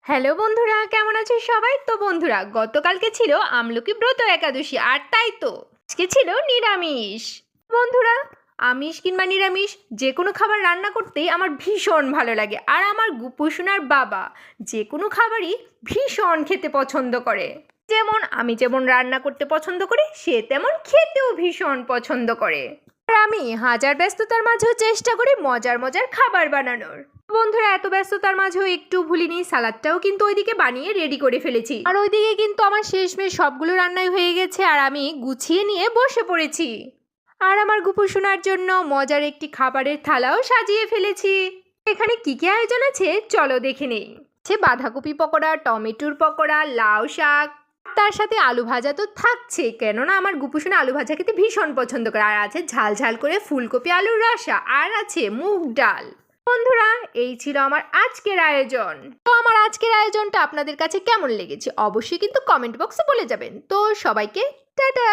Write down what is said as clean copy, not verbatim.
Hello বন্ধুরা, কেমন আছো সবাই? তো বন্ধুরা, গতকালকে ছিল আমলকি ব্রত একাদশী, আর তাই তো আজকে ছিল নিরামিষ। বন্ধুরা, আমিষ কিংবা নিরামিষ যে কোনো খাবার রান্না করতেই আমার ভীষণ ভালো লাগে। আর আমার গুপুসোনার বাবা যে কোনো খাবারই ভীষণ খেতে পছন্দ করে। যেমন রান্না করতে পছন্দ করি, সে তেমন খেতেও ভীষণ পছন্দ করে। আর আমি হাজার ব্যস্ততার মাঝেও চেষ্টা করি মজার মজার খাবার বানানোর। বন্ধুরা, এত ব্যস্ততার মাঝেও একটু ভুলিনি, সালাদটাও কিন্তু ওইদিকে বানিয়ে রেডি করে ফেলেছি। আর ওইদিকে কিন্তু আমার শেষমেশ সবগুলো রান্নাই হয়ে গেছে, আর আমি গুছিয়ে নিয়ে বসে পড়েছি। আর আমার গুপুসোনার জন্য মজার একটি খাবারের থালাও সাজিয়ে ফেলেছি। এখানে কি কি আয়োজন আছে চলো দেখে নেই। বাঁধাকপি পকোড়া, টমেটোর পকোড়া, লাউ শাক, তার সাথে আলু ভাজা তো থাকছে, কেননা আমার গুপুসোনা আলু ভাজা খেতে ভীষণ পছন্দ করে। আর আছে ঝাল ঝাল করে ফুলকপি আলুর রসা, আর আছে মুগ ডাল। বন্ধুরা, এই ছিল আমার আজকের আয়োজন। তো আমার আজকের আয়োজনটা আপনাদের কাছে কেমন লেগেছে অবশ্যই কিন্তু কমেন্ট বক্সে বলে যাবেন। তো সবাইকে টাটা।